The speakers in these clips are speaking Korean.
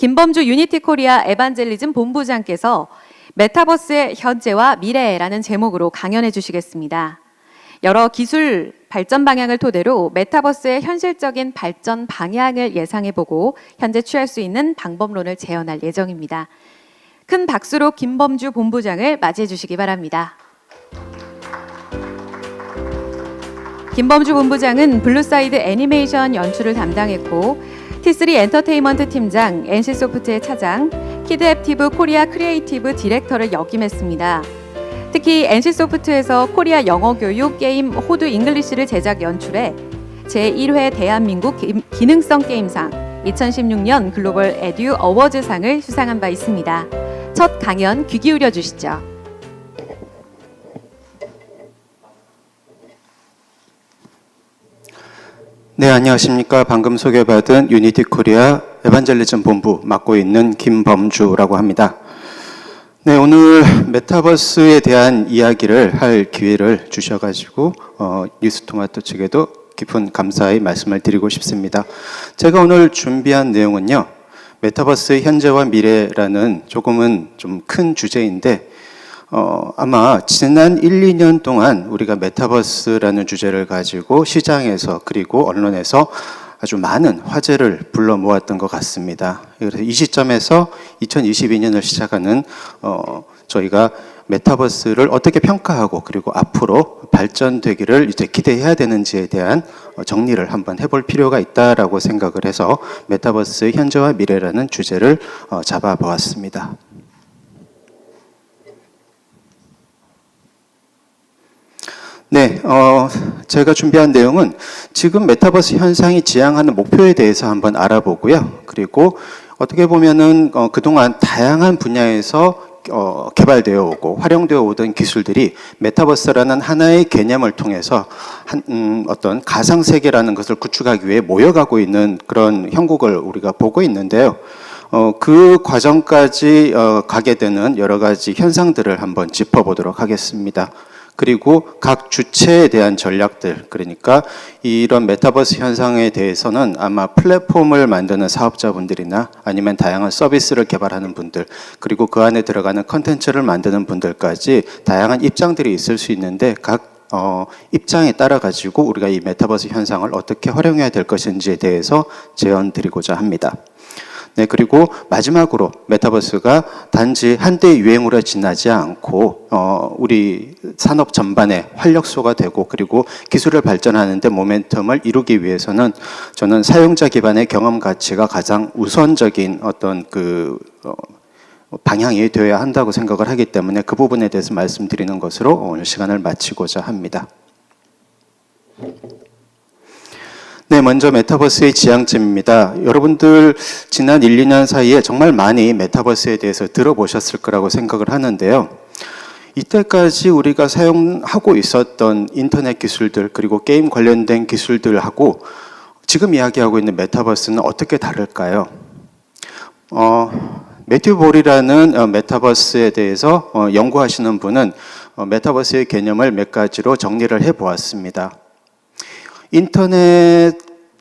김범주 유니티 코리아 에반젤리즘 본부장께서 메타버스의 현재와 미래라는 제목으로 강연해 주시겠습니다. 여러 기술 발전 방향을 토대로 메타버스의 현실적인 발전 방향을 예상해보고 현재 취할 수 있는 방법론을 제언할 예정입니다. 큰 박수로 김범주 본부장을 맞이해 주시기 바랍니다. 김범주 본부장은 블루사이드 애니메이션 연출을 담당했고 T3 엔터테인먼트 팀장, NC소프트의 차장, 키드앱티브 코리아 크리에이티브 디렉터를 역임했습니다. 특히 NC소프트에서 코리아 영어교육 게임 호두 잉글리시를 제작 연출해 제1회 대한민국 기능성 게임상 2016년 글로벌 에듀 어워즈상을 수상한 바 있습니다. 첫 강연 귀 기울여 주시죠. 네, 안녕하십니까. 방금 소개받은 유니티 코리아 에반젤리즘 본부 맡고 있는 김범주라고 합니다. 네, 오늘 메타버스에 대한 이야기를 할 기회를 주셔가지고 뉴스토마토 측에도 깊은 감사의 말씀을 드리고 싶습니다. 제가 오늘 준비한 내용은요, 메타버스의 현재와 미래라는 조금은 좀 큰 주제인데 아마 지난 1, 2년 동안 우리가 메타버스라는 주제를 가지고 시장에서 그리고 언론에서 아주 많은 화제를 불러 모았던 것 같습니다. 그래서 이 시점에서 2022년을 시작하는 저희가 메타버스를 어떻게 평가하고 그리고 앞으로 발전되기를 이제 기대해야 되는지에 대한 정리를 한번 해볼 필요가 있다라고 생각을 해서 메타버스의 현재와 미래라는 주제를 잡아보았습니다. 네, 제가 준비한 내용은 지금 메타버스 현상이 지향하는 목표에 대해서 한번 알아보고요. 그리고 어떻게 보면은 그동안 다양한 분야에서 개발되어 오고 활용되어 오던 기술들이 메타버스라는 하나의 개념을 통해서 어떤 가상세계라는 것을 구축하기 위해 모여가고 있는 그런 형국을 우리가 보고 있는데요. 그 과정까지 가게 되는 여러 가지 현상들을 한번 짚어보도록 하겠습니다. 그리고 각 주체에 대한 전략들, 그러니까 이런 메타버스 현상에 대해서는 아마 플랫폼을 만드는 사업자분들이나 아니면 다양한 서비스를 개발하는 분들, 그리고 그 안에 들어가는 컨텐츠를 만드는 분들까지 다양한 입장들이 있을 수 있는데 각 입장에 따라 가지고 우리가 이 메타버스 현상을 어떻게 활용해야 될 것인지에 대해서 제언 드리고자 합니다. 네, 그리고 마지막으로 메타버스가 단지 한때의 유행으로 지나지 않고 우리 산업 전반에 활력소가 되고 그리고 기술을 발전하는데 모멘텀을 이루기 위해서는 저는 사용자 기반의 경험 가치가 가장 우선적인 어떤 방향이 되어야 한다고 생각을 하기 때문에 그 부분에 대해서 말씀드리는 것으로 오늘 시간을 마치고자 합니다. 네, 먼저 메타버스의 지향점입니다. 여러분들 지난 1, 2년 사이에 정말 많이 메타버스에 대해서 들어보셨을 거라고 생각을 하는데요. 이때까지 우리가 사용하고 있었던 인터넷 기술들 그리고 게임 관련된 기술들하고 지금 이야기하고 있는 메타버스는 어떻게 다를까요? 매튜 볼이라는 메타버스에 대해서 연구하시는 분은 메타버스의 개념을 몇 가지로 정리를 해보았습니다. 인터넷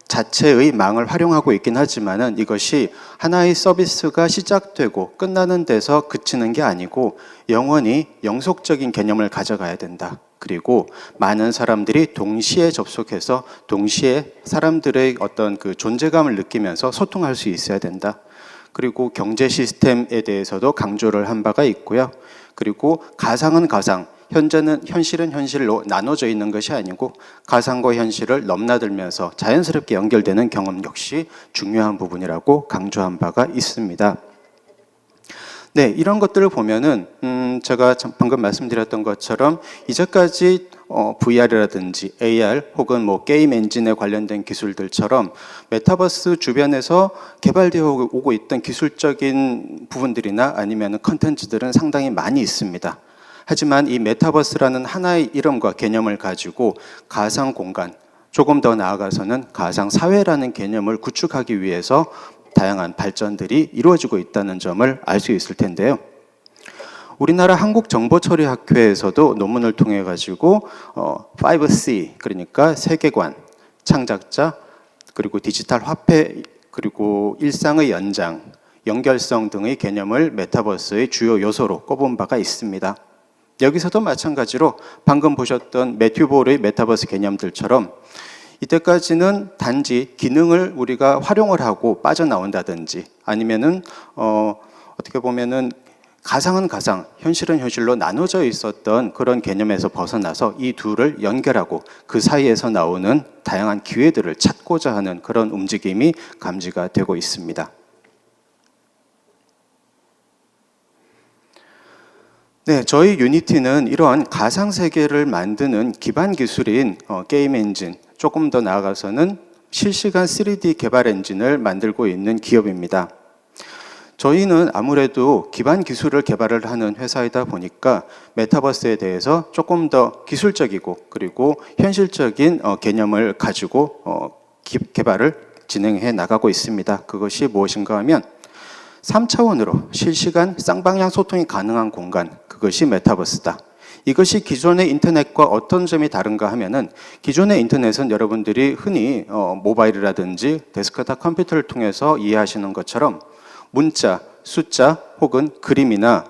자체의 망을 활용하고 있긴 하지만은 이것이 하나의 서비스가 시작되고 끝나는 데서 그치는 게 아니고 영원히 영속적인 개념을 가져가야 된다. 그리고 많은 사람들이 동시에 접속해서 동시에 사람들의 어떤 그 존재감을 느끼면서 소통할 수 있어야 된다. 그리고 경제 시스템에 대해서도 강조를 한 바가 있고요. 그리고 가상은 가상, 현실은 현실로 나눠져 있는 것이 아니고 가상과 현실을 넘나들면서 자연스럽게 연결되는 경험 역시 중요한 부분이라고 강조한 바가 있습니다. 네, 이런 것들을 보면은 제가 방금 말씀드렸던 것처럼 이제까지 VR이라든지 AR 혹은 게임 엔진에 관련된 기술들처럼 메타버스 주변에서 개발되어 오고 있던 기술적인 부분들이나 아니면 컨텐츠들은 상당히 많이 있습니다. 하지만 이 메타버스라는 하나의 이름과 개념을 가지고 가상 공간, 조금 더 나아가서는 가상 사회라는 개념을 구축하기 위해서 다양한 발전들이 이루어지고 있다는 점을 알 수 있을 텐데요. 우리나라 한국정보처리학회에서도 논문을 통해 가지고 5C, 그러니까 세계관, 창작자, 그리고 디지털 화폐, 그리고 일상의 연장, 연결성 등의 개념을 메타버스의 주요 요소로 꼽은 바가 있습니다. 여기서도 마찬가지로 방금 보셨던 매튜 볼의 메타버스 개념들처럼 이때까지는 단지 기능을 우리가 활용을 하고 빠져나온다든지 아니면은 어떻게 보면은 가상은 가상, 현실은 현실로 나눠져 있었던 그런 개념에서 벗어나서 이 둘을 연결하고 그 사이에서 나오는 다양한 기회들을 찾고자 하는 그런 움직임이 감지가 되고 있습니다. 네, 저희 유니티는 이러한 가상 세계를 만드는 기반 기술인 게임 엔진, 조금 더 나아가서는 실시간 3D 개발 엔진을 만들고 있는 기업입니다. 저희는 아무래도 기반 기술을 개발을 하는 회사이다 보니까 메타버스에 대해서 조금 더 기술적이고 그리고 현실적인 개념을 가지고 개발을 진행해 나가고 있습니다. 그것이 무엇인가 하면 3차원으로 실시간 쌍방향 소통이 가능한 공간, 그것이 메타버스다. 이것이 기존의 인터넷과 어떤 점이 다른가 하면은 기존의 인터넷은 여러분들이 흔히 모바일이라든지 데스크탑 컴퓨터를 통해서 이해하시는 것처럼 문자, 숫자 혹은 그림이나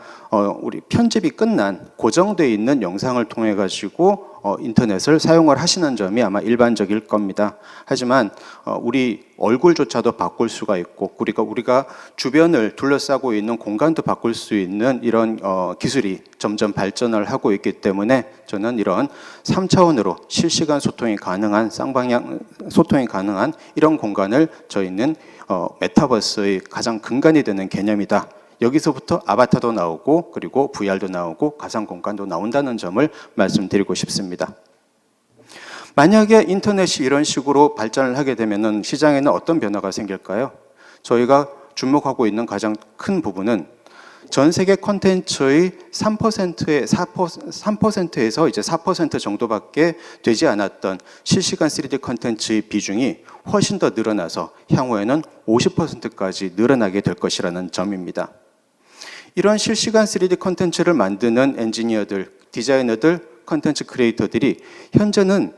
우리 편집이 끝난 고정되어 있는 영상을 통해 가지고 인터넷을 사용을 하시는 점이 아마 일반적일 겁니다. 하지만 우리 얼굴조차도 바꿀 수가 있고 우리가 주변을 둘러싸고 있는 공간도 바꿀 수 있는 이런 기술이 점점 발전을 하고 있기 때문에 저는 이런 3차원으로 실시간 소통이 가능한 쌍방향 소통이 가능한 이런 공간을 저희는 메타버스의 가장 근간이 되는 개념이다. 여기서부터 아바타도 나오고 그리고 VR도 나오고 가상 공간도 나온다는 점을 말씀드리고 싶습니다. 만약에 인터넷이 이런 식으로 발전을 하게 되면 시장에는 어떤 변화가 생길까요? 저희가 주목하고 있는 가장 큰 부분은 전 세계 콘텐츠의 3%에서 이제 4% 정도밖에 되지 않았던 실시간 3D 콘텐츠의 비중이 훨씬 더 늘어나서 향후에는 50%까지 늘어나게 될 것이라는 점입니다. 이런 실시간 3D 콘텐츠를 만드는 엔지니어들, 디자이너들, 콘텐츠 크리에이터들이 현재는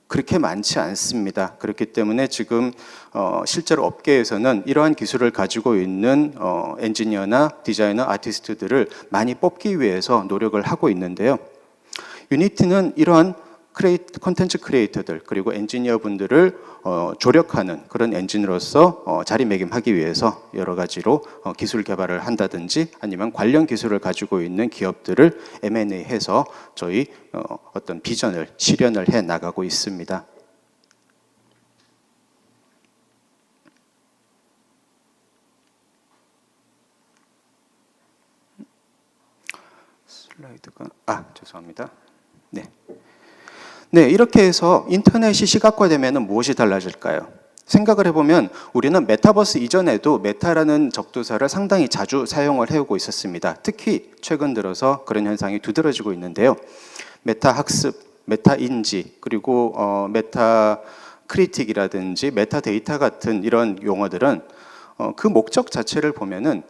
그렇게 많지 않습니다. 그렇기 때문에 지금 실제로 업계에서는 이러한 기술을 가지고 있는 엔지니어나 디자이너, 아티스트들을 많이 뽑기 위해서 노력을 하고 있는데요. 유니티는 이러한 콘텐츠 크리에이터들 그리고 엔지니어 분들을 조력하는 그런 엔진으로서 자리매김하기 위해서 여러 가지로 기술 개발을 한다든지 아니면 관련 기술을 가지고 있는 기업들을 M&A해서 저희 어떤 비전을 실현을 해 나가고 있습니다. 슬라이드가 죄송합니다. 네, 이렇게 해서 인터넷이 시각화되면 무엇이 달라질까요? 생각을 해보면 우리는 메타버스 이전에도 메타라는 적두사를 상당히 자주 사용을 해오고 있었습니다. 특히 최근 들어서 그런 현상이 두드러지고 있는데요. 메타 학습, 메타 인지, 그리고 메타 크리틱이라든지 메타 데이터 같은 이런 용어들은 그 목적 자체를 보면은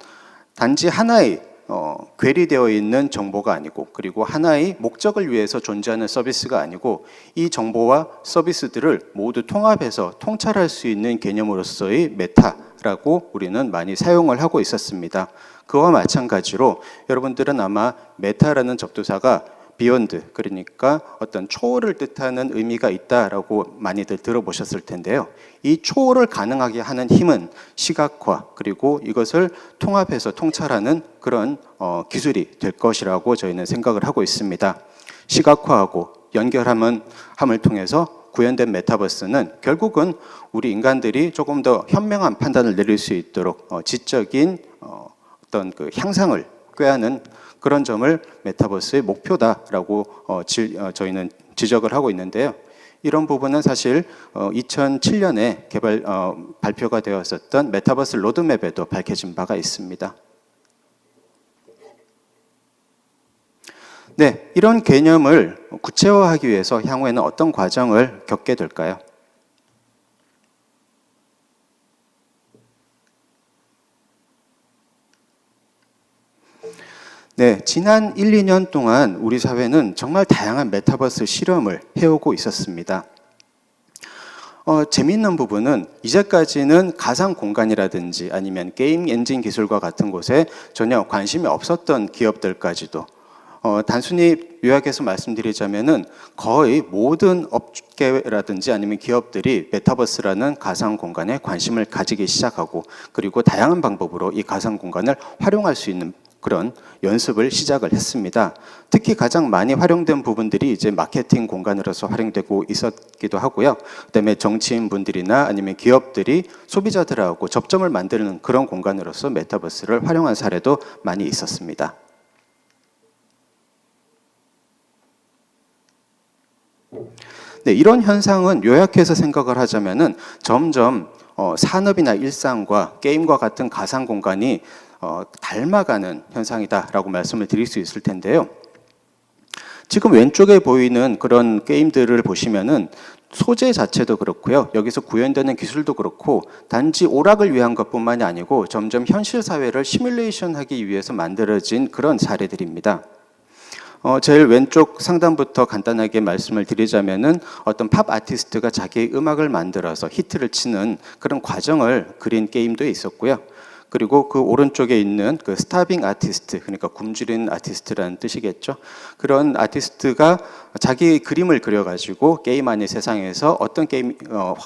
단지 하나의 괴리되어 있는 정보가 아니고 그리고 하나의 목적을 위해서 존재하는 서비스가 아니고 이 정보와 서비스들을 모두 통합해서 통찰할 수 있는 개념으로서의 메타라고 우리는 많이 사용을 하고 있었습니다. 그와 마찬가지로 여러분들은 아마 메타라는 접두사가 비욘드, 그러니까 어떤 초월을 뜻하는 의미가 있다라고 많이들 들어보셨을 텐데요. 이 초월을 가능하게 하는 힘은 시각화 그리고 이것을 통합해서 통찰하는 그런 기술이 될 것이라고 저희는 생각을 하고 있습니다. 시각화하고 연결함을 통해서 구현된 메타버스는 결국은 우리 인간들이 조금 더 현명한 판단을 내릴 수 있도록 지적인 어떤 그 향상을 꾀하는 그런 점을 메타버스의 목표다라고 저희는 지적을 하고 있는데요. 이런 부분은 사실 2007년에 발표가 되었었던 메타버스 로드맵에도 밝혀진 바가 있습니다. 네, 이런 개념을 구체화하기 위해서 향후에는 어떤 과정을 겪게 될까요? 네, 지난 1, 2년 동안 우리 사회는 정말 다양한 메타버스 실험을 해오고 있었습니다. 재미있는 부분은 이제까지는 가상 공간이라든지 아니면 게임 엔진 기술과 같은 곳에 전혀 관심이 없었던 기업들까지도 단순히 요약해서 말씀드리자면은 거의 모든 업계라든지 아니면 기업들이 메타버스라는 가상 공간에 관심을 가지기 시작하고 그리고 다양한 방법으로 이 가상 공간을 활용할 수 있는 그런 연습을 시작을 했습니다. 특히 가장 많이 활용된 부분들이 이제 마케팅 공간으로서 활용되고 있었기도 하고요. 그다음에 정치인분들이나 아니면 기업들이 소비자들하고 접점을 만드는 그런 공간으로서 메타버스를 활용한 사례도 많이 있었습니다. 네, 이런 현상은 요약해서 생각을 하자면은 점점 산업이나 일상과 게임과 같은 가상 공간이 닮아가는 현상이다라고 말씀을 드릴 수 있을 텐데요. 지금 왼쪽에 보이는 그런 게임들을 보시면은 소재 자체도 그렇고요. 여기서 구현되는 기술도 그렇고 단지 오락을 위한 것뿐만이 아니고 점점 현실 사회를 시뮬레이션하기 위해서 만들어진 그런 사례들입니다. 제일 왼쪽 상단부터 간단하게 말씀을 드리자면은 어떤 팝 아티스트가 자기의 음악을 만들어서 히트를 치는 그런 과정을 그린 게임도 있었고요. 그리고 그 오른쪽에 있는 그 스타빙 아티스트, 그러니까 굶주린 아티스트라는 뜻이겠죠. 그런 아티스트가 자기의 그림을 그려가지고 게임 안의 세상에서 어떤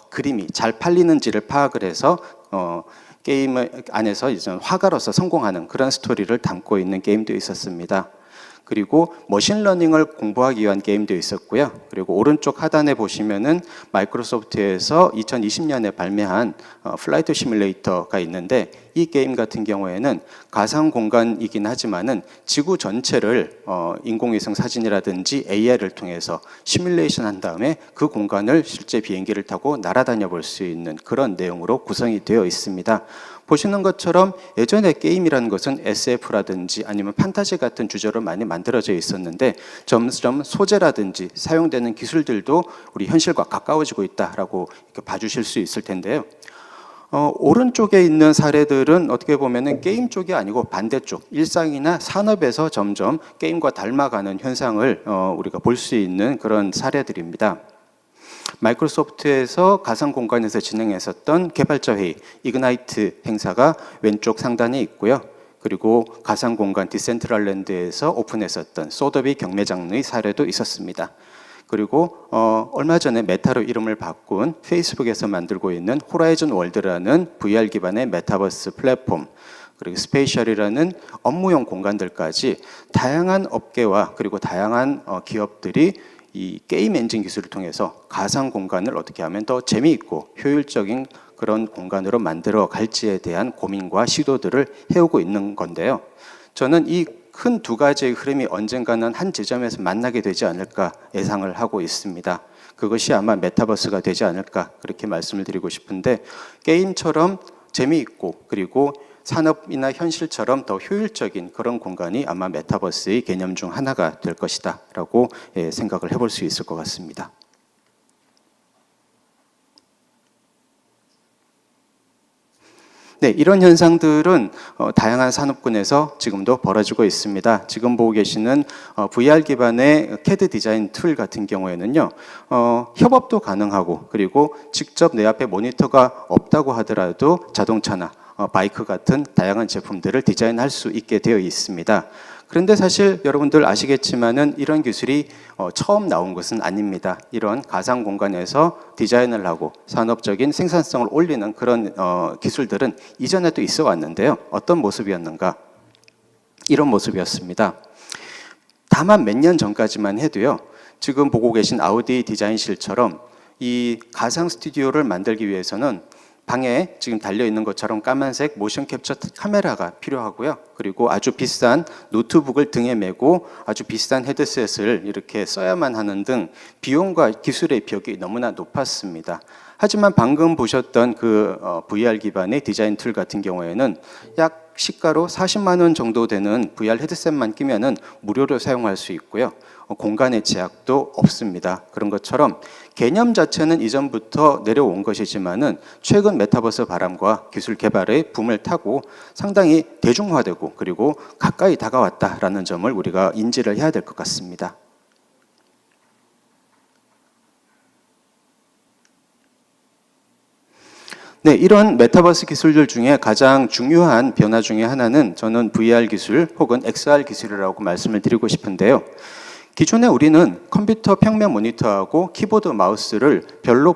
그림이 잘 팔리는지를 파악을 해서 게임 안에서 이제 화가로서 성공하는 그런 스토리를 담고 있는 게임도 있었습니다. 그리고 머신러닝을 공부하기 위한 게임도 있었고요. 그리고 오른쪽 하단에 보시면은 마이크로소프트에서 2020년에 발매한 플라이트 시뮬레이터가 있는데 이 게임 같은 경우에는 가상 공간이긴 하지만은 지구 전체를 인공위성 사진이라든지 AI를 통해서 시뮬레이션 한 다음에 그 공간을 실제 비행기를 타고 날아다녀 볼 수 있는 그런 내용으로 구성이 되어 있습니다. 보시는 것처럼 예전에 게임이라는 것은 SF라든지 아니면 판타지 같은 주제로 많이 만들어져 있었는데 점점 소재라든지 사용되는 기술들도 우리 현실과 가까워지고 있다라고 이렇게 봐주실 수 있을 텐데요. 오른쪽에 있는 사례들은 어떻게 보면은 게임 쪽이 아니고 반대쪽 일상이나 산업에서 점점 게임과 닮아가는 현상을 우리가 볼 수 있는 그런 사례들입니다. 마이크로소프트에서 가상 공간에서 진행했었던 개발자 회의 이그나이트 행사가 왼쪽 상단에 있고요. 그리고 가상 공간 디센트럴랜드에서 오픈했었던 소더비 경매장의 사례도 있었습니다. 그리고 얼마 전에 메타로 이름을 바꾼 페이스북에서 만들고 있는 호라이즌 월드라는 VR 기반의 메타버스 플랫폼, 그리고 스페이셜이라는 업무용 공간들까지 다양한 업계와 그리고 다양한 기업들이 이 게임 엔진 기술을 통해서 가상 공간을 어떻게 하면 더 재미있고 효율적인 그런 공간으로 만들어 갈지에 대한 고민과 시도들을 해오고 있는 건데요. 저는 이 큰 두 가지의 흐름이 언젠가는 한 지점에서 만나게 되지 않을까 예상을 하고 있습니다. 그것이 아마 메타버스가 되지 않을까 그렇게 말씀을 드리고 싶은데 게임처럼 재미있고 그리고 산업이나 현실처럼 더 효율적인 그런 공간이 아마 메타버스의 개념 중 하나가 될 것이다 라고 생각을 해볼 수 있을 것 같습니다. 네, 이런 현상들은 다양한 산업군에서 지금도 벌어지고 있습니다. 지금 보고 계시는 VR 기반의 CAD 디자인 툴 같은 경우에는요, 협업도 가능하고 그리고 직접 내 앞에 모니터가 없다고 하더라도 자동차나 바이크 같은 다양한 제품들을 디자인할 수 있게 되어 있습니다. 그런데 사실 여러분들 아시겠지만은 이런 기술이 처음 나온 것은 아닙니다. 이런 가상 공간에서 디자인을 하고 산업적인 생산성을 올리는 그런 기술들은 이전에도 있어 왔는데요. 어떤 모습이었는가? 이런 모습이었습니다. 다만 몇 년 전까지만 해도요. 지금 보고 계신 아우디 디자인실처럼 이 가상 스튜디오를 만들기 위해서는 방에 지금 달려있는 것처럼 까만색 모션 캡처 카메라가 필요하고요. 그리고 아주 비싼 노트북을 등에 메고 아주 비싼 헤드셋을 이렇게 써야만 하는 등 비용과 기술의 벽이 너무나 높았습니다. 하지만 방금 보셨던 그 VR 기반의 디자인 툴 같은 경우에는 약 시가로 40만 원 정도 되는 VR 헤드셋만 끼면은 무료로 사용할 수 있고요. 공간의 제약도 없습니다. 그런 것처럼 개념 자체는 이전부터 내려온 것이지만은 최근 메타버스 바람과 기술 개발의 붐을 타고 상당히 대중화되고 그리고 가까이 다가왔다라는 점을 우리가 인지를 해야 될 것 같습니다. 네, 이런 메타버스 기술들 중에 가장 중요한 변화 중에 하나는 저는 VR 기술 혹은 XR 기술이라고 말씀을 드리고 싶은데요. 기존에 우리는 컴퓨터 평면 모니터하고 키보드 마우스를 별로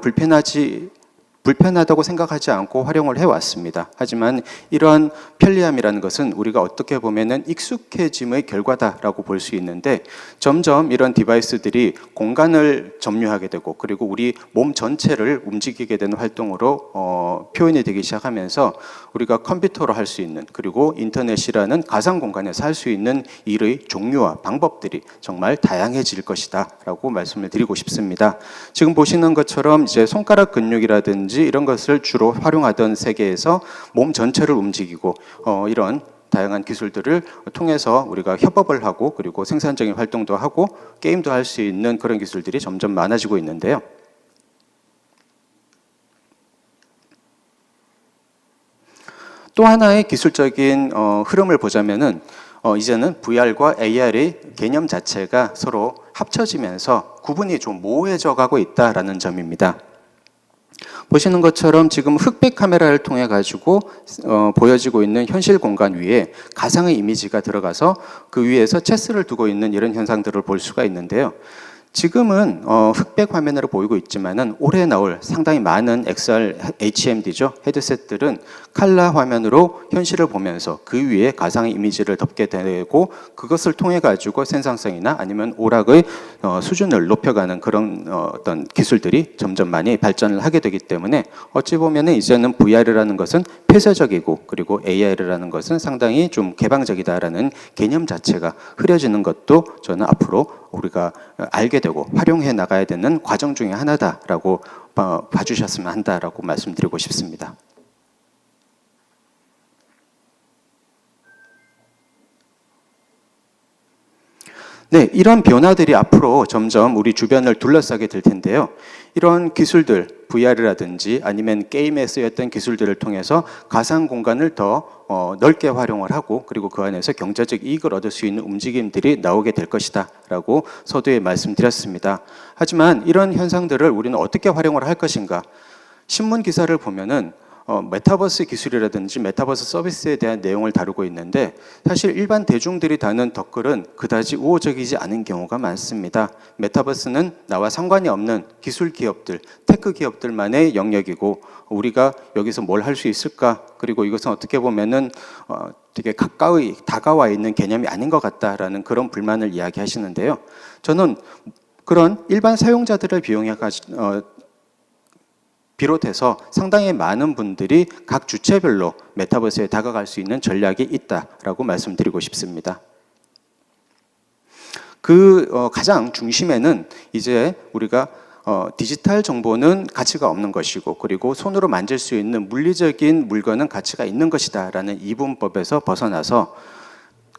불편하다고 생각하지 않고 활용을 해왔습니다. 하지만 이런 편리함이라는 것은 우리가 어떻게 보면은 익숙해짐의 결과다라고 볼 수 있는데 점점 이런 디바이스들이 공간을 점유하게 되고 그리고 우리 몸 전체를 움직이게 되는 활동으로 표현이 되기 시작하면서 우리가 컴퓨터로 할 수 있는 그리고 인터넷이라는 가상 공간에서 할 수 있는 일의 종류와 방법들이 정말 다양해질 것이다라고 말씀을 드리고 싶습니다. 지금 보시는 것처럼 이제 손가락 근육이라든지 이런 것을 주로 활용하던 세계에서 몸 전체를 움직이고 이런 다양한 기술들을 통해서 우리가 협업을 하고 그리고 생산적인 활동도 하고 게임도 할 수 있는 그런 기술들이 점점 많아지고 있는데요. 또 하나의 기술적인 흐름을 보자면은 이제는 VR과 AR의 개념 자체가 서로 합쳐지면서 구분이 좀 모호해져 가고 있다라는 점입니다. 보시는 것처럼 지금 흑백 카메라를 통해 가지고 보여지고 있는 현실 공간 위에 가상의 이미지가 들어가서 그 위에서 체스를 두고 있는 이런 현상들을 볼 수가 있는데요. 지금은 흑백 화면으로 보이고 있지만은 올해 나올 상당히 많은 XR HMD죠 헤드셋들은 칼라 화면으로 현실을 보면서 그 위에 가상의 이미지를 덮게 되고 그것을 통해 가지고 생산성이나 아니면 오락의 수준을 높여가는 그런 어떤 기술들이 점점 많이 발전을 하게 되기 때문에 어찌 보면은 이제는 VR이라는 것은 폐쇄적이고 그리고 AR이라는 것은 상당히 좀 개방적이다라는 개념 자체가 흐려지는 것도 저는 앞으로 우리가 알게 되고 활용해 나가야 되는 과정 중에 하나다라고 봐주셨으면 한다라고 말씀드리고 싶습니다. 네, 이런 변화들이 앞으로 점점 우리 주변을 둘러싸게 될 텐데요. 이런 기술들, VR이라든지 아니면 게임에 쓰였던 기술들을 통해서 가상 공간을 더 넓게 활용을 하고 그리고 그 안에서 경제적 이익을 얻을 수 있는 움직임들이 나오게 될 것이다 라고 서두에 말씀드렸습니다. 하지만 이런 현상들을 우리는 어떻게 활용을 할 것인가? 신문 기사를 보면은 메타버스 기술이라든지 메타버스 서비스에 대한 내용을 다루고 있는데 사실 일반 대중들이 다는 댓글은 그다지 우호적이지 않은 경우가 많습니다. 메타버스는 나와 상관이 없는 기술 기업들, 테크 기업들만의 영역이고 우리가 여기서 뭘 할 수 있을까? 그리고 이것은 어떻게 보면은 되게 가까이 다가와 있는 개념이 아닌 것 같다라는 그런 불만을 이야기하시는데요. 저는 그런 일반 사용자들을 비롯해서 상당히 많은 분들이 각 주체별로 메타버스에 다가갈 수 있는 전략이 있다라고 말씀드리고 싶습니다. 가장 중심에는 이제 우리가 디지털 정보는 가치가 없는 것이고 그리고 손으로 만질 수 있는 물리적인 물건은 가치가 있는 것이다라는 이분법에서 벗어나서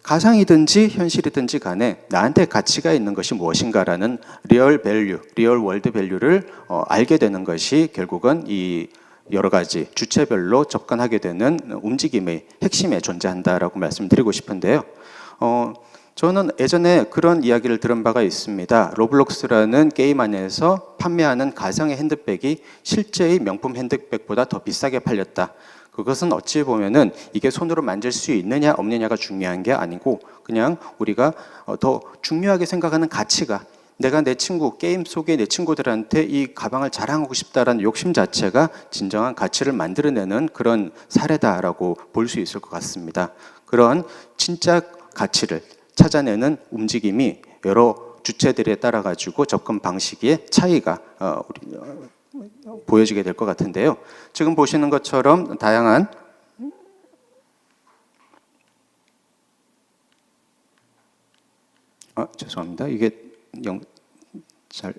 가상이든지 현실이든지 간에 나한테 가치가 있는 것이 무엇인가라는 리얼 밸류, 리얼 월드 밸류를 알게 되는 것이 결국은 이 여러 가지 주체별로 접근하게 되는 움직임의 핵심에 존재한다라고 말씀드리고 싶은데요. 저는 예전에 그런 이야기를 들은 바가 있습니다. 로블록스라는 게임 안에서 판매하는 가상의 핸드백이 실제의 명품 핸드백보다 더 비싸게 팔렸다. 그것은 어찌 보면은 이게 손으로 만질 수 있느냐 없느냐가 중요한 게 아니고 그냥 우리가 더 중요하게 생각하는 가치가 내가 내 친구, 게임 속의 내 친구들한테 이 가방을 자랑하고 싶다라는 욕심 자체가 진정한 가치를 만들어내는 그런 사례다라고 볼 수 있을 것 같습니다. 그런 진짜 가치를 찾아내는 움직임이 여러 주체들에 따라 가지고 접근 방식의 차이가 보여지게 될 것 같은데요. 지금 보시는 것처럼 다양한 죄송합니다. 이게 잘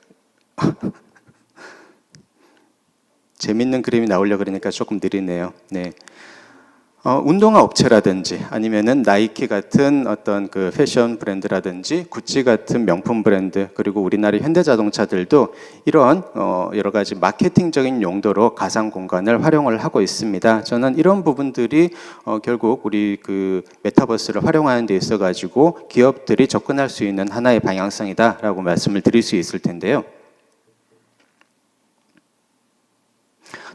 재밌는 그림이 나오려고 그러니까 조금 느리네요. 네. 운동화 업체라든지 아니면은 나이키 같은 어떤 그 패션 브랜드라든지 구찌 같은 명품 브랜드 그리고 우리나라 현대자동차들도 이런 여러 가지 마케팅적인 용도로 가상 공간을 활용을 하고 있습니다. 저는 이런 부분들이 결국 우리 그 메타버스를 활용하는 데 있어 가지고 기업들이 접근할 수 있는 하나의 방향성이다라고 말씀을 드릴 수 있을 텐데요.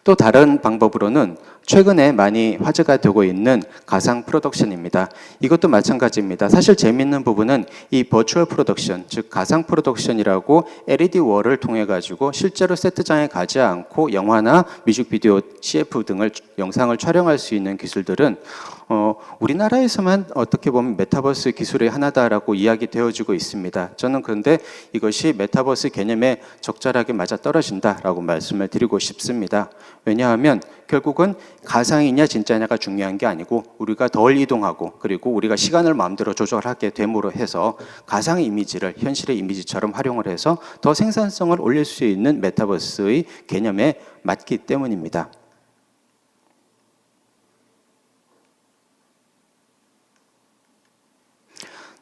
또 다른 방법으로는 최근에 많이 화제가 되고 있는 가상 프로덕션입니다. 이것도 마찬가지입니다. 사실 재미있는 부분은 이 버추얼 프로덕션, 즉 가상 프로덕션이라고 LED 월을 통해 가지고 실제로 세트장에 가지 않고 영화나 뮤직비디오, CF 등을 영상을 촬영할 수 있는 기술들은 우리나라에서만 어떻게 보면 메타버스 기술의 하나다라고 이야기되어지고 있습니다. 저는 그런데 이것이 메타버스 개념에 적절하게 맞아떨어진다라고 말씀을 드리고 싶습니다. 왜냐하면 결국은 가상이냐 진짜냐가 중요한 게 아니고 우리가 덜 이동하고 그리고 우리가 시간을 마음대로 조절하게 됨으로 해서 가상 이미지를 현실의 이미지처럼 활용을 해서 더 생산성을 올릴 수 있는 메타버스의 개념에 맞기 때문입니다.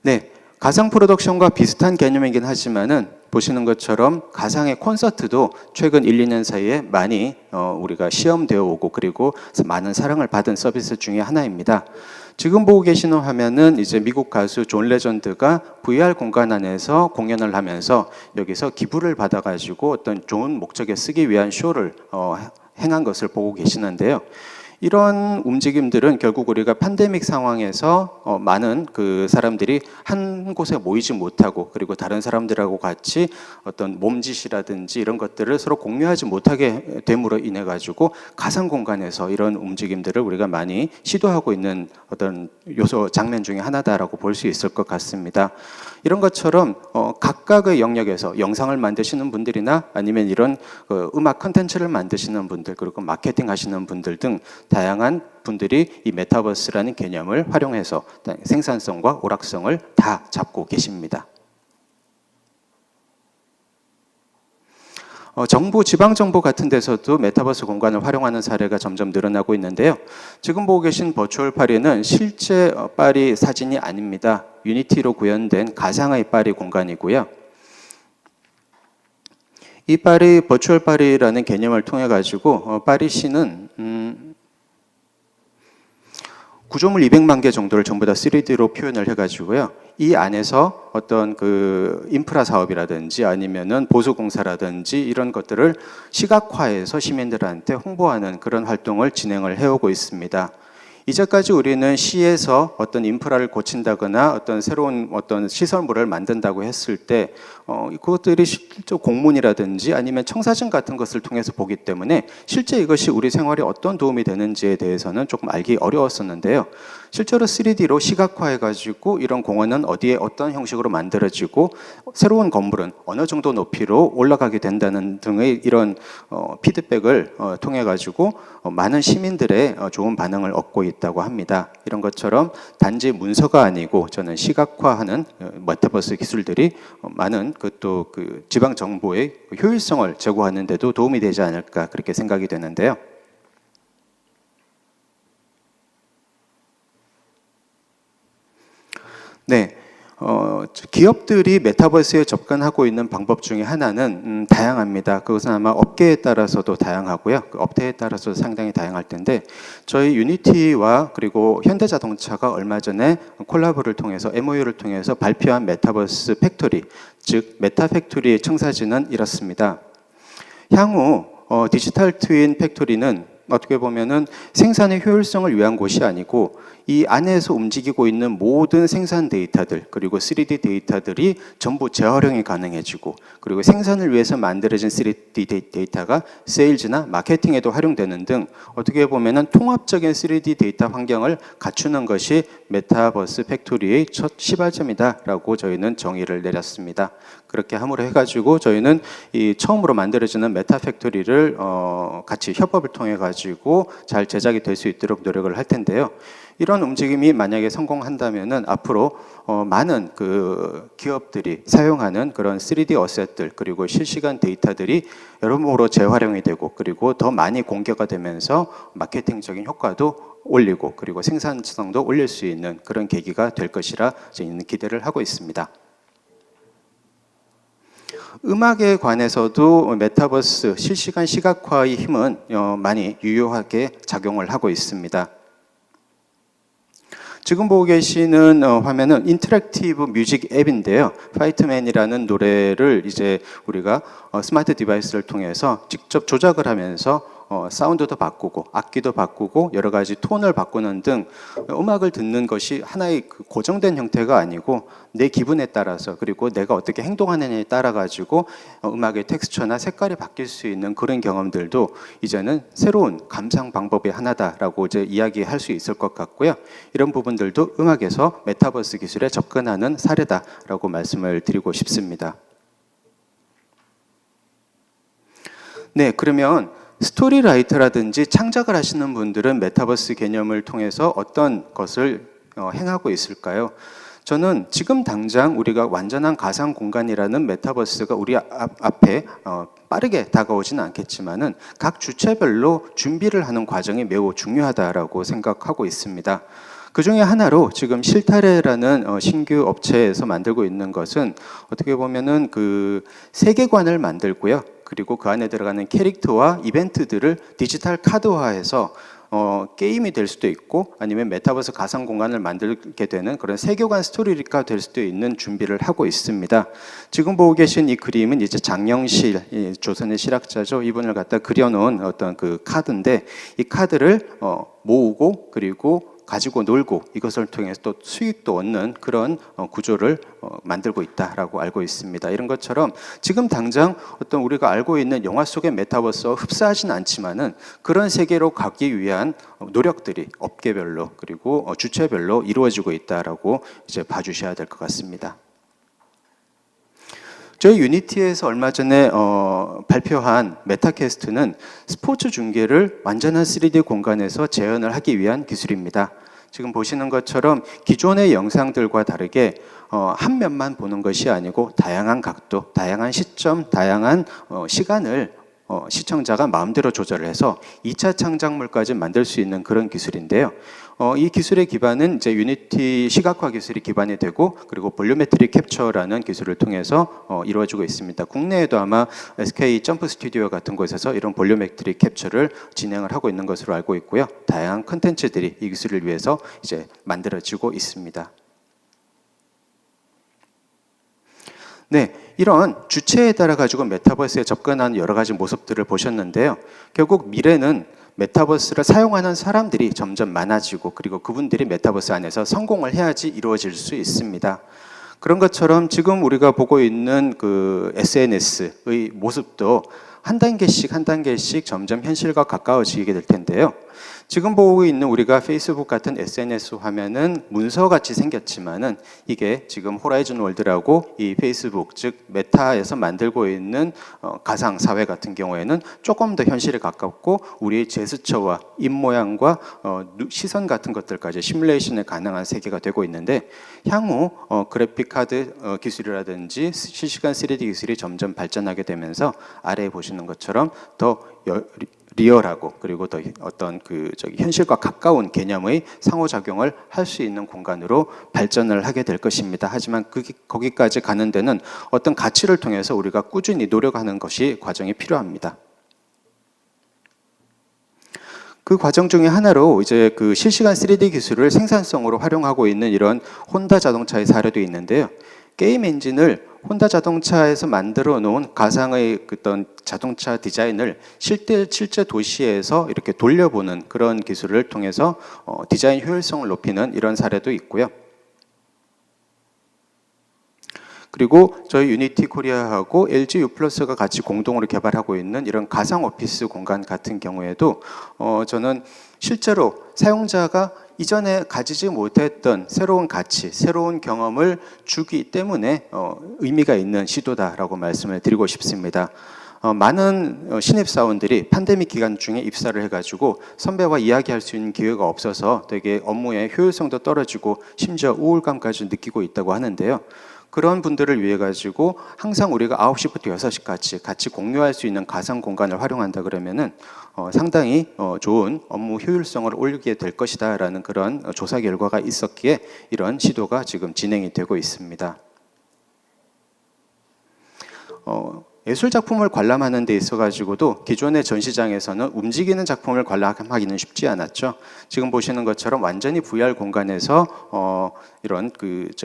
네, 가상 프로덕션과 비슷한 개념이긴 하지만은 보시는 것처럼 가상의 콘서트도 최근 1, 2년 사이에 많이 우리가 시험되어 오고 그리고 많은 사랑을 받은 서비스 중에 하나입니다. 지금 보고 계시는 화면은 이제 미국 가수 존 레전드가 VR 공간 안에서 공연을 하면서 여기서 기부를 받아가지고 어떤 좋은 목적에 쓰기 위한 쇼를 행한 것을 보고 계시는데요. 이런 움직임들은 결국 우리가 팬데믹 상황에서 많은 그 사람들이 한 곳에 모이지 못하고 그리고 다른 사람들하고 같이 어떤 몸짓이라든지 이런 것들을 서로 공유하지 못하게 됨으로 인해 가지고 가상 공간에서 이런 움직임들을 우리가 많이 시도하고 있는 어떤 요소 장면 중에 하나다라고 볼 수 있을 것 같습니다. 이런 것처럼 각각의 영역에서 영상을 만드시는 분들이나 아니면 이런 음악 콘텐츠를 만드시는 분들 그리고 마케팅 하시는 분들 등 다양한 분들이 이 메타버스라는 개념을 활용해서 생산성과 오락성을 다 잡고 계십니다. 정부, 지방정부 같은 데서도 메타버스 공간을 활용하는 사례가 점점 늘어나고 있는데요. 지금 보고 계신 버추얼 파리는 실제 파리 사진이 아닙니다. 유니티로 구현된 가상의 파리 공간이고요. 이 파리, 버추얼 파리라는 개념을 통해 가지고 파리시는 구조물 200만 개 정도를 전부 다 3D로 표현을 해가지고요. 이 안에서 어떤 그 인프라 사업이라든지 아니면은 보수공사라든지 이런 것들을 시각화해서 시민들한테 홍보하는 그런 활동을 진행을 해오고 있습니다. 이제까지 우리는 시에서 어떤 인프라를 고친다거나 어떤 새로운 어떤 시설물을 만든다고 했을 때 그것들이 실제 공문이라든지 아니면 청사진 같은 것을 통해서 보기 때문에 실제 이것이 우리 생활에 어떤 도움이 되는지에 대해서는 조금 알기 어려웠었는데요. 실제로 3D로 시각화해가지고 이런 공원은 어디에 어떤 형식으로 만들어지고 새로운 건물은 어느 정도 높이로 올라가게 된다는 등의 이런 피드백을 통해가지고 많은 시민들의 좋은 반응을 얻고 있다고 합니다. 이런 것처럼 단지 문서가 아니고 저는 시각화하는 메타버스 기술들이 많은 그또 그 지방 정부의 효율성을 제고하는 데도 도움이 되지 않을까 그렇게 생각이 되는데요. 네, 기업들이 메타버스에 접근하고 있는 방법 중에 하나는 다양합니다. 그것은 아마 업계에 따라서도 다양하고요. 그 업태에 따라서도 상당히 다양할 텐데 저희 유니티와 그리고 현대자동차가 얼마 전에 콜라보를 통해서 MOU를 통해서 발표한 메타버스 팩토리, 즉 메타팩토리의 청사진은 이렇습니다. 향후 디지털 트윈 팩토리는 어떻게 보면은 생산의 효율성을 위한 곳이 아니고 이 안에서 움직이고 있는 모든 생산 데이터들 그리고 3D 데이터들이 전부 재활용이 가능해지고 그리고 생산을 위해서 만들어진 3D 데이터가 세일즈나 마케팅에도 활용되는 등 어떻게 보면은 통합적인 3D 데이터 환경을 갖추는 것이 메타버스 팩토리의 첫 시발점이다라고 저희는 정의를 내렸습니다. 그렇게 함으로 해가지고 저희는 이 처음으로 만들어지는 메타 팩토리를 같이 협업을 통해 가지고 잘 제작이 될 수 있도록 노력을 할 텐데요. 이런 움직임이 만약에 성공한다면은 앞으로 많은 그 기업들이 사용하는 그런 3D 어셋들 그리고 실시간 데이터들이 여러모로 재활용이 되고 그리고 더 많이 공개가 되면서 마케팅적인 효과도 올리고 그리고 생산성도 올릴 수 있는 그런 계기가 될 것이라 저희는 기대를 하고 있습니다. 음악에 관해서도 메타버스 실시간 시각화의 힘은 많이 유효하게 작용을 하고 있습니다. 지금 보고 계시는 화면은 인터랙티브 뮤직 앱인데요. 파이트맨이라는 노래를 이제 우리가 스마트 디바이스를 통해서 직접 조작을 하면서 사운드도 바꾸고 악기도 바꾸고 여러 가지 톤을 바꾸는 등 음악을 듣는 것이 하나의 그 고정된 형태가 아니고 내 기분에 따라서 그리고 내가 어떻게 행동하느냐에 따라 가지고 음악의 텍스처나 색깔이 바뀔 수 있는 그런 경험들도 이제는 새로운 감상 방법의 하나다라고 이제 이야기할 수 있을 것 같고요. 이런 부분들도 음악에서 메타버스 기술에 접근하는 사례다라고 말씀을 드리고 싶습니다. 네, 그러면 스토리라이터라든지 창작을 하시는 분들은 메타버스 개념을 통해서 어떤 것을 행하고 있을까요? 저는 지금 당장 우리가 완전한 가상 공간이라는 메타버스가 우리 앞에 빠르게 다가오지는 않겠지만은 각 주체별로 준비를 하는 과정이 매우 중요하다라고 생각하고 있습니다. 그 중에 하나로 지금 실타래라는 신규 업체에서 만들고 있는 것은 어떻게 보면은 그 세계관을 만들고요. 그리고 그 안에 들어가는 캐릭터와 이벤트들을 디지털 카드화해서 게임이 될 수도 있고 아니면 메타버스 가상 공간을 만들게 되는 그런 세계관 스토리가 될 수도 있는 준비를 하고 있습니다. 지금 보고 계신 이 그림은 이제 장영실, 조선의 실학자죠. 이분을 갖다 그려놓은 어떤 그 카드인데 이 카드를 모으고 그리고 가지고 놀고 이것을 통해서 또 수익도 얻는 그런 구조를 만들고 있다라고 알고 있습니다. 이런 것처럼 지금 당장 어떤 우리가 알고 있는 영화 속의 메타버스와 흡사하진 않지만은 그런 세계로 가기 위한 노력들이 업계별로 그리고 주체별로 이루어지고 있다라고 이제 봐주셔야 될 것 같습니다. 저희 유니티에서 얼마 전에 발표한 메타캐스트는 스포츠 중계를 완전한 3D 공간에서 재현을 하기 위한 기술입니다. 지금 보시는 것처럼 기존의 영상들과 다르게 한 면만 보는 것이 아니고 다양한 각도, 다양한 시점, 다양한 시간을 시청자가 마음대로 조절을 해서 2차 창작물까지 만들 수 있는 그런 기술인데요. 이 기술의 기반은 이제 유니티 시각화 기술이 기반이 되고 그리고 볼륨메트릭 캡처라는 기술을 통해서 이루어지고 있습니다. 국내에도 아마 SK 점프 스튜디오 같은 곳에서 이런 볼륨메트릭 캡처를 진행을 하고 있는 것으로 알고 있고요. 다양한 콘텐츠들이 이 기술을 위해서 이제 만들어지고 있습니다. 네, 이런 주체에 따라 가지고 메타버스에 접근하는 여러 가지 모습들을 보셨는데요. 결국 미래는 메타버스를 사용하는 사람들이 점점 많아지고 그리고 그분들이 메타버스 안에서 성공을 해야지 이루어질 수 있습니다. 그런 것처럼 지금 우리가 보고 있는 그 SNS의 모습도 한 단계씩 점점 현실과 가까워지게 될 텐데요. 지금 보고 있는 우리가 페이스북 같은 SNS 화면은 문서같이 생겼지만은 이게 지금 호라이즌 월드라고 이 페이스북 즉 메타에서 만들고 있는 가상 사회 같은 경우에는 조금 더 현실에 가깝고 우리의 제스처와 입 모양과 시선 같은 것들까지 시뮬레이션이 가능한 세계가 되고 있는데 향후 그래픽 카드 기술이라든지 실시간 3D 기술이 점점 발전하게 되면서 아래에 보시는 것처럼 더 리얼하고 그리고 더 어떤 현실과 가까운 개념의 상호작용을 할 수 있는 공간으로 발전을 하게 될 것입니다. 하지만 거기까지 가는 데는 어떤 가치를 통해서 우리가 꾸준히 노력하는 것이 과정이 필요합니다. 그 과정 중에 하나로 이제 그 실시간 3D 기술을 생산성으로 활용하고 있는 이런 혼다 자동차의 사례도 있는데요. 게임 엔진을 혼다 자동차에서 만들어 놓은 가상의 어떤 자동차 디자인을 실제 도시에서 이렇게 돌려보는 그런 기술을 통해서 디자인 효율성을 높이는 이런 사례도 있고요. 그리고 저희 유니티 코리아하고 LG U+가 같이 공동으로 개발하고 있는 이런 가상 오피스 공간 같은 경우에도 저는 실제로 사용자가 이전에 가지지 못했던 새로운 가치, 새로운 경험을 주기 때문에 의미가 있는 시도다라고 말씀을 드리고 싶습니다. 많은 신입사원들이 팬데믹 기간 중에 입사를 해가지고 선배와 이야기할 수 있는 기회가 없어서 되게 업무의 효율성도 떨어지고 심지어 우울감까지 느끼고 있다고 하는데요. 그런 분들을 위해 가지고 항상 우리가 9시부터 6시까지 같이 공유할 수 있는 가상 공간을 활용한다 그러면은 상당히 좋은 업무 효율성을 올리게 될 것이다라는 그런 조사 결과가 있었기에 이런 시도가 지금 진행이 되고 있습니다. 예술 작품을 관람하는 데 있어가지고도 기존의 전시장에서는 움직이는 작품을 관람하기는 쉽지 않았죠. 지금 보시는 것처럼 완전히 VR 공간에서 이런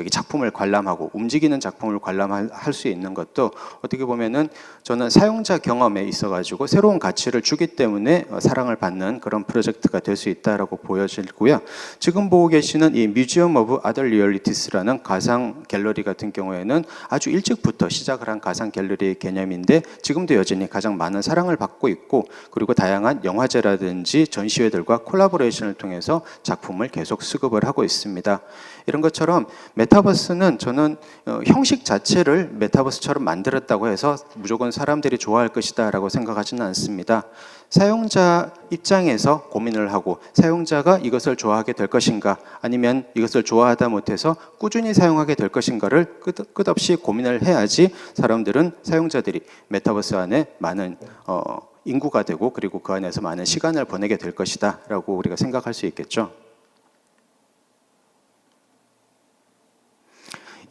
작품을 관람하고 움직이는 작품을 관람할 수 있는 것도 어떻게 보면은 저는 사용자 경험에 있어가지고 새로운 가치를 주기 때문에 사랑을 받는 그런 프로젝트가 될 수 있다라고 보여지고요. 지금 보고 계시는 이 뮤지엄 오브 아더 리얼리티스라는 가상 갤러리 같은 경우에는 아주 일찍부터 시작을 한 가상 갤러리의 개념인데 지금도 여전히 가장 많은 사랑을 받고 있고 그리고 다양한 영화제라든지 전시회들과 콜라보레이션을 통해서 작품을 계속 수급을 하고 있습니다. 이런 것처럼 메타버스는 저는 형식 자체를 메타버스처럼 만들었다고 해서 무조건 사람들이 좋아할 것이다 라고 생각하지는 않습니다. 사용자 입장에서 고민을 하고 사용자가 이것을 좋아하게 될 것인가 아니면 이것을 좋아하다 못해서 꾸준히 사용하게 될 것인가를 끝없이 고민을 해야지 사람들은 사용자들이 메타버스 안에 많은 인구가 되고 그리고 그 안에서 많은 시간을 보내게 될 것이다 라고 우리가 생각할 수 있겠죠.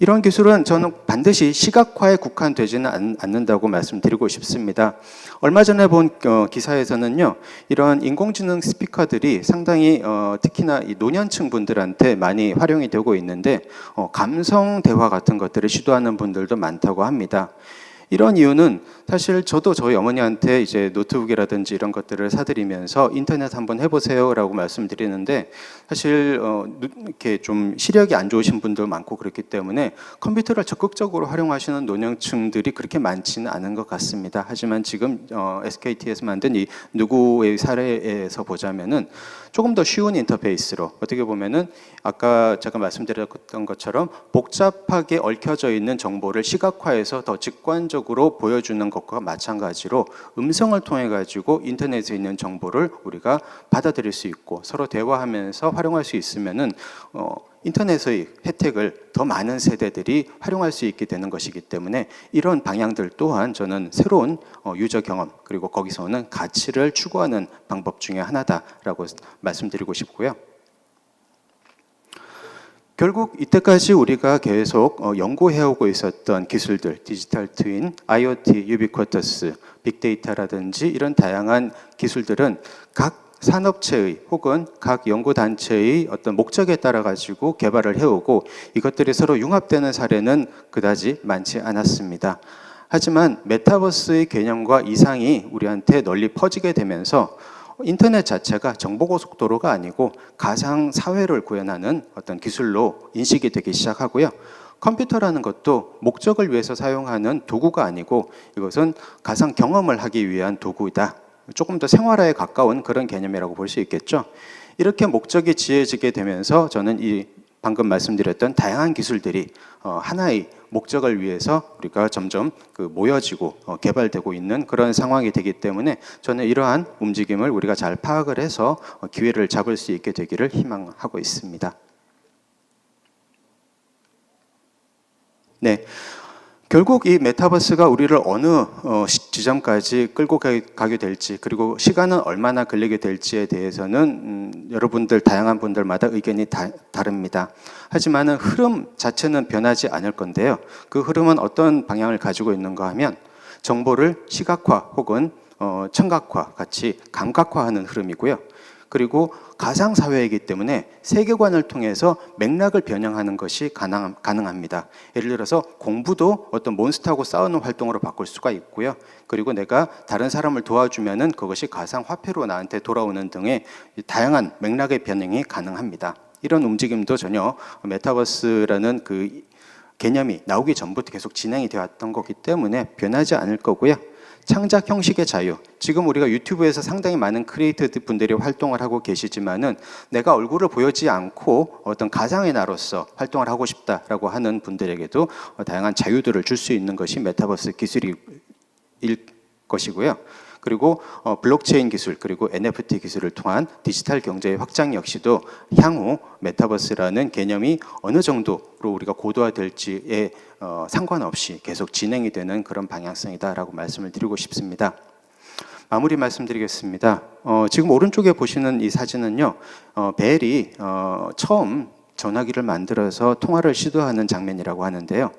이런 기술은 저는 반드시 시각화에 국한되지는 않는다고 말씀드리고 싶습니다. 얼마 전에 본 기사에서는요, 이런 인공지능 스피커들이 상당히 특히나 이 노년층 분들한테 많이 활용이 되고 있는데 감성 대화 같은 것들을 시도하는 분들도 많다고 합니다. 이런 이유는 사실 저도 저희 어머니한테 이제 노트북이라든지 이런 것들을 사드리면서 인터넷 한번 해보세요라고 말씀드리는데 사실 이렇게 좀 시력이 안 좋으신 분들 많고 그렇기 때문에 컴퓨터를 적극적으로 활용하시는 노년층들이 그렇게 많지는 않은 것 같습니다. 하지만 지금 SKT에서 만든 이 누구의 사례에서 보자면은 조금 더 쉬운 인터페이스로 어떻게 보면은 아까 제가 말씀드렸던 것처럼 복잡하게 얽혀져 있는 정보를 시각화해서 더 직관적으로 보여주는 것과 마찬가지로 음성을 통해 가지고 인터넷에 있는 정보를 우리가 받아들일 수 있고 서로 대화하면서 활용할 수 있으면은 인터넷의 혜택을 더 많은 세대들이 활용할 수 있게 되는 것이기 때문에 이런 방향들 또한 저는 새로운 유저 경험 그리고 거기서 오는 가치를 추구하는 방법 중에 하나다라고 말씀드리고 싶고요. 결국 이때까지 우리가 계속 연구해오고 있었던 기술들, 디지털 트윈, IoT, 유비쿼터스, 빅데이터라든지 이런 다양한 기술들은 각 산업체의 혹은 각 연구단체의 어떤 목적에 따라 가지고 개발을 해오고 이것들이 서로 융합되는 사례는 그다지 많지 않았습니다. 하지만 메타버스의 개념과 이상이 우리한테 널리 퍼지게 되면서 인터넷 자체가 정보고속도로가 아니고 가상 사회를 구현하는 어떤 기술로 인식이 되기 시작하고요. 컴퓨터라는 것도 목적을 위해서 사용하는 도구가 아니고 이것은 가상 경험을 하기 위한 도구이다. 조금 더 생활화에 가까운 그런 개념이라고 볼 수 있겠죠. 이렇게 목적이 지어지게 되면서 저는 이 방금 말씀드렸던 다양한 기술들이 하나의 목적을 위해서 우리가 점점 모여지고 개발되고 있는 그런 상황이 되기 때문에 저는 이러한 움직임을 우리가 잘 파악을 해서 기회를 잡을 수 있게 되기를 희망하고 있습니다. 네. 결국 이 메타버스가 우리를 어느 지점까지 끌고 가게 될지 그리고 시간은 얼마나 걸리게 될지에 대해서는 여러분들 다양한 분들마다 의견이 다릅니다. 하지만 흐름 자체는 변하지 않을 건데요. 그 흐름은 어떤 방향을 가지고 있는가 하면 정보를 시각화 혹은 청각화 같이 감각화하는 흐름이고요. 그리고 가상사회이기 때문에 세계관을 통해서 맥락을 변형하는 것이 가능합니다. 예를 들어서 공부도 어떤 몬스터하고 싸우는 활동으로 바꿀 수가 있고요. 그리고 내가 다른 사람을 도와주면은 그것이 가상화폐로 나한테 돌아오는 등의 다양한 맥락의 변형이 가능합니다. 이런 움직임도 전혀 메타버스라는 그 개념이 나오기 전부터 계속 진행이 되었던 거기 때문에 변하지 않을 거고요. 창작 형식의 자유. 지금 우리가 유튜브에서 상당히 많은 크리에이터 분들이 활동을 하고 계시지만은 내가 얼굴을 보여주지 않고 어떤 가상의 나로서 활동을 하고 싶다라고 하는 분들에게도 다양한 자유들을 줄 수 있는 것이 메타버스 기술일 것이고요. 그리고 블록체인 기술 그리고 NFT 기술을 통한 디지털 경제의 확장 역시도 향후 메타버스라는 개념이 어느 정도로 우리가 고도화될지에 상관없이 계속 진행이 되는 그런 방향성이다라고 말씀을 드리고 싶습니다. 마무리 말씀드리겠습니다. 지금 오른쪽에 보시는 이 사진은요, 벨이 처음 전화기를 만들어서 통화를 시도하는 장면이라고 하는데요.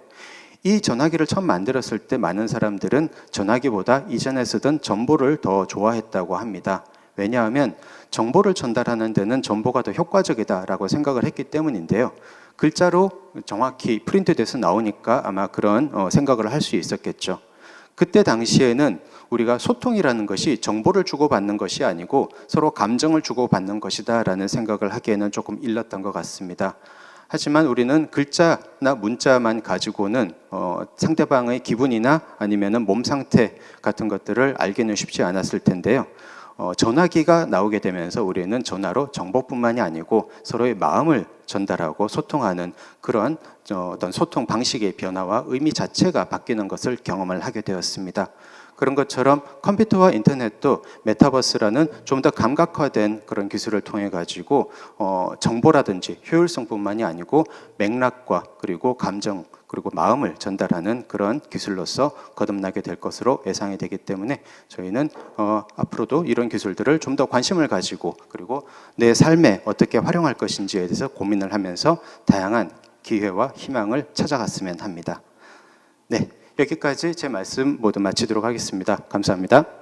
이 전화기를 처음 만들었을 때 많은 사람들은 전화기보다 이전에 쓰던 전보를 더 좋아했다고 합니다. 왜냐하면 정보를 전달하는 데는 전보가 더 효과적이다라고 생각을 했기 때문인데요. 글자로 정확히 프린트돼서 나오니까 아마 그런 생각을 할 수 있었겠죠. 그때 당시에는 우리가 소통이라는 것이 정보를 주고받는 것이 아니고 서로 감정을 주고받는 것이다라는 생각을 하기에는 조금 일렀던 것 같습니다. 하지만 우리는 글자나 문자만 가지고는 상대방의 기분이나 아니면은 몸 상태 같은 것들을 알기는 쉽지 않았을 텐데요. 전화기가 나오게 되면서 우리는 전화로 정보뿐만이 아니고 서로의 마음을 전달하고 소통하는 그런 어떤 소통 방식의 변화와 의미 자체가 바뀌는 것을 경험을 하게 되었습니다. 그런 것처럼 컴퓨터와 인터넷도 메타버스라는 좀 더 감각화된 그런 기술을 통해 가지고 정보라든지 효율성뿐만이 아니고 맥락과 그리고 감정 그리고 마음을 전달하는 그런 기술로서 거듭나게 될 것으로 예상이 되기 때문에 저희는 앞으로도 이런 기술들을 좀 더 관심을 가지고 그리고 내 삶에 어떻게 활용할 것인지에 대해서 고민을 하면서 다양한 기회와 희망을 찾아갔으면 합니다. 네, 여기까지 제 말씀 모두 마치도록 하겠습니다. 감사합니다.